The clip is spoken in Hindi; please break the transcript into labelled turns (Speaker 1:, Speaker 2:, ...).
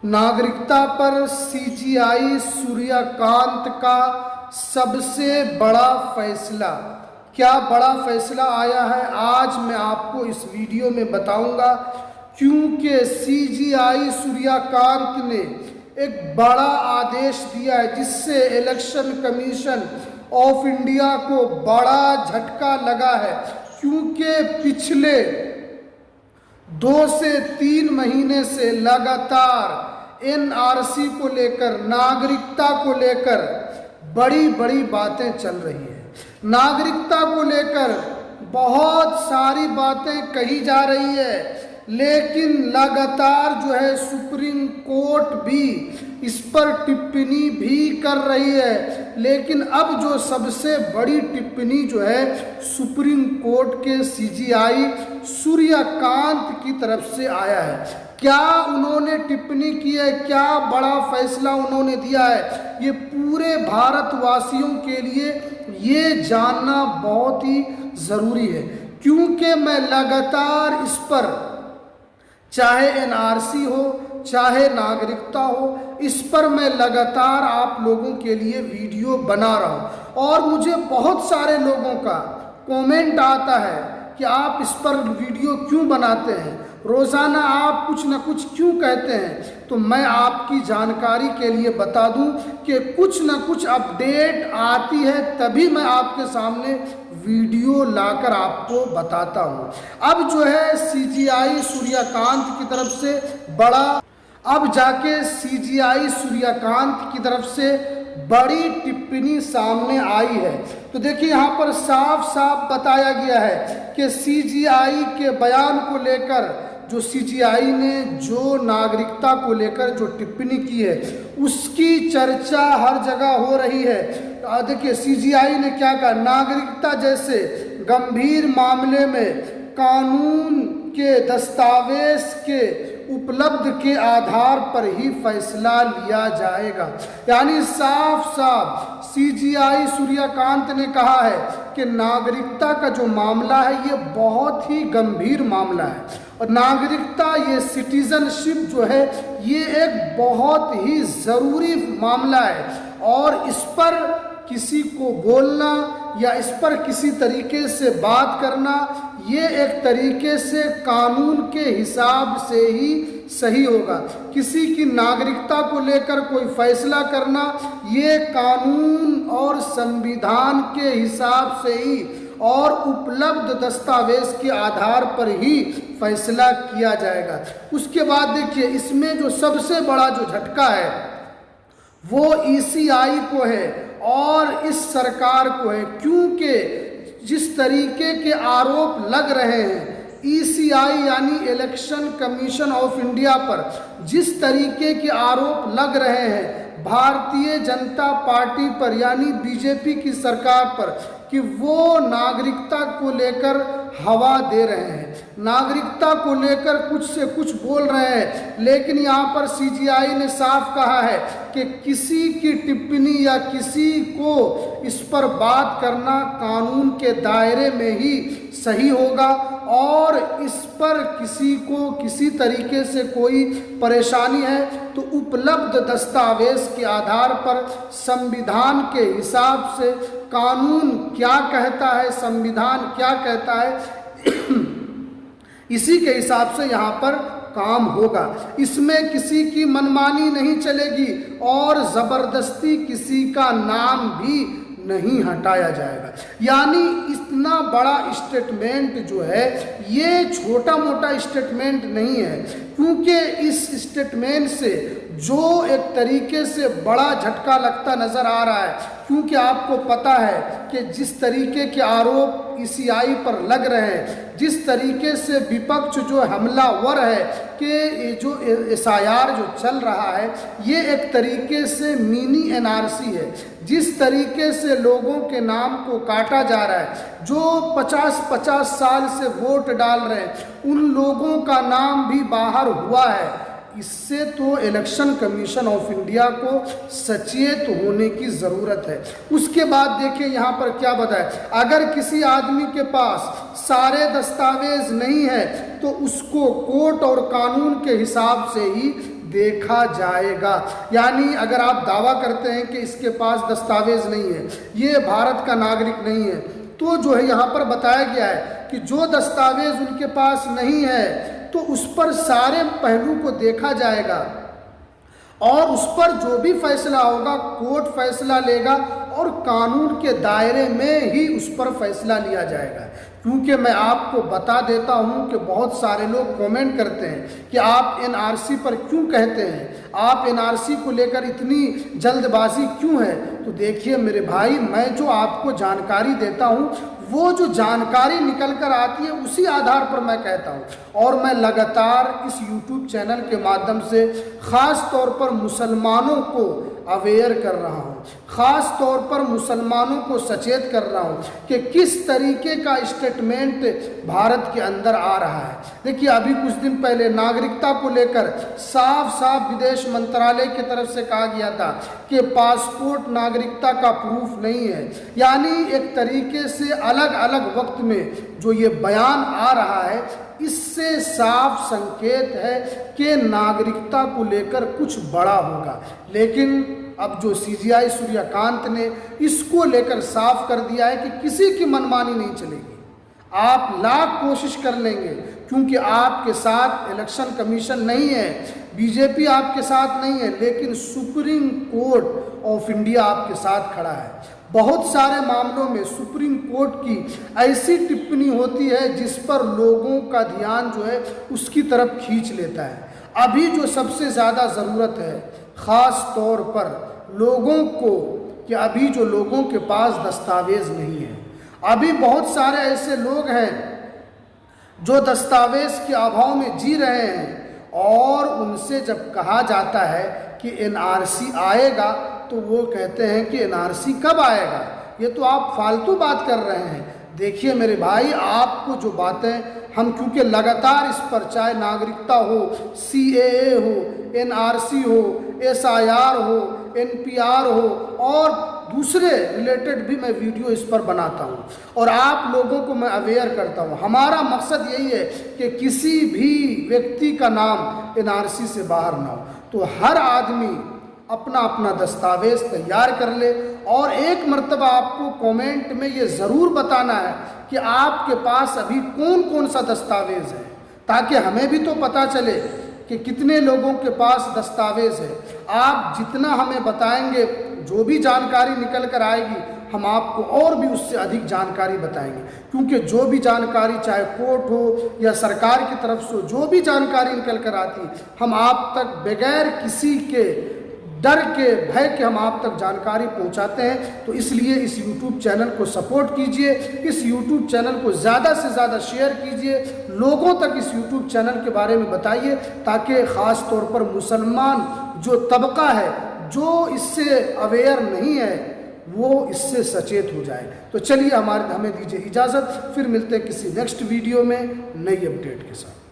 Speaker 1: नागरिकता पर सीजीआई सूर्यकांत का सबसे बड़ा फैसला। क्या बड़ा फैसला आया है आज मैं आपको इस वीडियो में बताऊंगा, क्योंकि सीजीआई सूर्यकांत ने एक बड़ा आदेश दिया है जिससे इलेक्शन कमीशन ऑफ इंडिया को बड़ा झटका लगा है। क्योंकि पिछले 2 से 3 महीने से लगातार एनआरसी को लेकर, नागरिकता को लेकर बड़ी बड़ी बातें चल रही है। नागरिकता को लेकर बहुत सारी बातें कही जा रही है, लेकिन लगातार जो है सुप्रीम कोर्ट भी इस पर टिप्पणी भी कर रही है। लेकिन अब जो सबसे बड़ी टिप्पणी जो है सुप्रीम कोर्ट के सीजीआई सूर्यकांत की तरफ से आया है। क्या उन्होंने टिप्पणी की है, क्या बड़ा फैसला उन्होंने दिया है, ये पूरे भारतवासियों के लिए ये जानना बहुत ही ज़रूरी है। क्योंकि मैं लगातार इस पर, चाहे एनआरसी हो चाहे नागरिकता हो, इस पर मैं लगातार आप लोगों के लिए वीडियो बना रहा हूँ। और मुझे बहुत सारे लोगों का कमेंट आता है कि आप इस पर वीडियो क्यों बनाते हैं, रोज़ाना आप कुछ न कुछ क्यों कहते हैं। तो मैं आपकी जानकारी के लिए बता दूं कि कुछ न कुछ अपडेट आती है तभी मैं आपके सामने वीडियो लाकर आपको बताता हूं। अब जो है सीजीआई सूर्यकांत की तरफ से बड़ा, अब जाके सीजीआई सूर्यकांत की तरफ से बड़ी टिप्पणी सामने आई है। तो देखिए यहाँ पर साफ साफ बताया गया है कि सीजीआई के बयान को लेकर, जो सीजीआई ने जो नागरिकता को लेकर जो टिप्पणी की है उसकी चर्चा हर जगह हो रही है। देखिए सीजीआई ने क्या कहा, नागरिकता जैसे गंभीर मामले में कानून के दस्तावेज के उपलब्ध के आधार पर ही फैसला लिया जाएगा। यानी साफ साफ सीजीआई सूर्यकांत ने कहा है कि नागरिकता का जो मामला है ये बहुत ही गंभीर मामला है। और नागरिकता, ये सिटीजनशिप जो है ये एक बहुत ही ज़रूरी मामला है। और इस पर किसी को बोलना या इस पर किसी तरीके से बात करना, ये एक तरीके से कानून के हिसाब से ही सही होगा। किसी की नागरिकता को लेकर कोई फैसला करना, ये कानून और संविधान के हिसाब से ही और उपलब्ध दस्तावेज के आधार पर ही फैसला किया जाएगा। उसके बाद देखिए इसमें जो सबसे बड़ा जो झटका है वो ईसीआई को है और इस सरकार को है। क्योंकि जिस तरीके के आरोप लग रहे हैं ईसीआई यानी इलेक्शन कमीशन ऑफ इंडिया पर, जिस तरीके के आरोप लग रहे हैं भारतीय जनता पार्टी पर यानी बीजेपी की सरकार पर, कि वो नागरिकता को लेकर हवा दे रहे हैं, नागरिकता को लेकर कुछ से कुछ बोल रहे हैं। लेकिन यहाँ पर सीजीआई ने साफ कहा है कि किसी की टिप्पणी या किसी को इस पर बात करना कानून के दायरे में ही सही होगा। और इस पर किसी को किसी तरीके से कोई परेशानी है तो उपलब्ध दस्तावेज के आधार पर, संविधान के हिसाब से, कानून क्या कहता है, संविधान क्या कहता है इसी के हिसाब से यहाँ पर काम होगा। इसमें किसी की मनमानी नहीं चलेगी और ज़बरदस्ती किसी का नाम भी नहीं हटाया जाएगा। यानी इतना बड़ा स्टेटमेंट जो है ये छोटा मोटा स्टेटमेंट नहीं है, क्योंकि इस स्टेटमेंट से जो एक तरीके से बड़ा झटका लगता नज़र आ रहा है। क्योंकि आपको पता है कि जिस तरीके के आरोप ईसीआई पर लग रहे हैं, जिस तरीके से विपक्ष जो हमलावर है कि ये जो एसआईआर जो चल रहा है ये एक तरीके से मिनी एनआरसी है। जिस तरीके से लोगों के नाम को काटा जा रहा है, जो 50-50 साल से वोट डाल रहे हैं उन लोगों का नाम भी बाहर हुआ है। इससे तो इलेक्शन कमीशन ऑफ इंडिया को सचेत होने की ज़रूरत है। उसके बाद देखिए यहाँ पर क्या बताया, अगर किसी आदमी के पास सारे दस्तावेज नहीं है तो उसको कोर्ट और कानून के हिसाब से ही देखा जाएगा। यानी अगर आप दावा करते हैं कि इसके पास दस्तावेज नहीं है, ये भारत का नागरिक नहीं है, तो जो है यहाँ पर बताया गया है कि जो दस्तावेज उनके पास नहीं है तो उस पर सारे पहलू को देखा जाएगा और उस पर जो भी फैसला होगा कोर्ट फैसला लेगा और कानून के दायरे में ही उस पर फैसला लिया जाएगा। क्योंकि मैं आपको बता देता हूं कि बहुत सारे लोग कमेंट करते हैं कि आप एनआरसी पर क्यों कहते हैं, आप एनआरसी को लेकर इतनी जल्दबाजी क्यों है। तो देखिए मेरे भाई, मैं जो आपको जानकारी देता हूं वो जो जानकारी निकल कर आती है उसी आधार पर मैं कहता हूं। और मैं लगातार इस YouTube चैनल के माध्यम से ख़ास तौर पर मुसलमानों को अवेयर कर रहा हूं, ख़ास तौर पर मुसलमानों को सचेत कर रहा हूं कि किस तरीके का स्टेटमेंट भारत के अंदर आ रहा है। देखिए अभी कुछ दिन पहले नागरिकता को लेकर साफ साफ विदेश मंत्रालय की तरफ से कहा गया था कि पासपोर्ट नागरिकता का प्रूफ नहीं है। यानी एक तरीके से अलग अलग वक्त में जो ये बयान आ रहा है इससे साफ संकेत है कि नागरिकता को लेकर कुछ बड़ा होगा। लेकिन अब जो सीजीआई सूर्यकांत ने इसको लेकर साफ कर दिया है कि किसी की मनमानी नहीं चलेगी, आप लाख कोशिश कर लेंगे क्योंकि आपके साथ इलेक्शन कमीशन नहीं है, बीजेपी आपके साथ नहीं है, लेकिन सुप्रीम कोर्ट ऑफ इंडिया आपके साथ खड़ा है। बहुत सारे मामलों में सुप्रीम कोर्ट की ऐसी टिप्पणी होती है जिस पर लोगों का ध्यान जो है उसकी तरफ खींच लेता है। अभी जो सबसे ज़्यादा ज़रूरत है ख़ास तौर पर लोगों को कि अभी जो लोगों के पास दस्तावेज़ नहीं है, अभी बहुत सारे ऐसे लोग हैं जो दस्तावेज़ के अभाव में जी रहे हैं और उनसे जब कहा जाता है कि एनआरसी आएगा तो वो कहते हैं कि एनआरसी कब आएगा, ये तो आप फालतू बात कर रहे हैं। देखिए मेरे भाई, आपको जो बातें हम क्योंकि लगातार इस पर चाहे नागरिकता हो, सीएए हो, एनआरसी हो, एसआईआर हो, एनपीआर हो और दूसरे रिलेटेड भी मैं वीडियो इस पर बनाता हूँ और आप लोगों को मैं अवेयर करता हूँ। हमारा मकसद यही है कि किसी भी व्यक्ति का नाम एनआरसी से बाहर ना हो। तो हर आदमी अपना अपना दस्तावेज तैयार कर ले और एक मर्तबा आपको कमेंट में ये ज़रूर बताना है कि आपके पास अभी कौन कौन सा दस्तावेज है, ताकि हमें भी तो पता चले कि कितने लोगों के पास दस्तावेज है। आप जितना हमें बताएंगे, जो भी जानकारी निकल कर आएगी हम आपको और भी उससे अधिक जानकारी बताएंगे। क्योंकि जो भी जानकारी चाहे कोर्ट हो या सरकार की तरफ से जो भी जानकारी निकल कर आती हम आप तक बगैर किसी के डर के भय के हम आप तक जानकारी पहुंचाते हैं। तो इसलिए इस YouTube चैनल को सपोर्ट कीजिए, इस YouTube चैनल को ज़्यादा से ज़्यादा शेयर कीजिए, लोगों तक इस YouTube चैनल के बारे में बताइए ताकि ख़ास तौर पर मुसलमान जो तबका है जो इससे अवेयर नहीं है वो इससे सचेत हो जाए। तो चलिए हमें दीजिए इजाज़त, फिर मिलते हैं किसी नेक्स्ट वीडियो में नई अपडेट के साथ।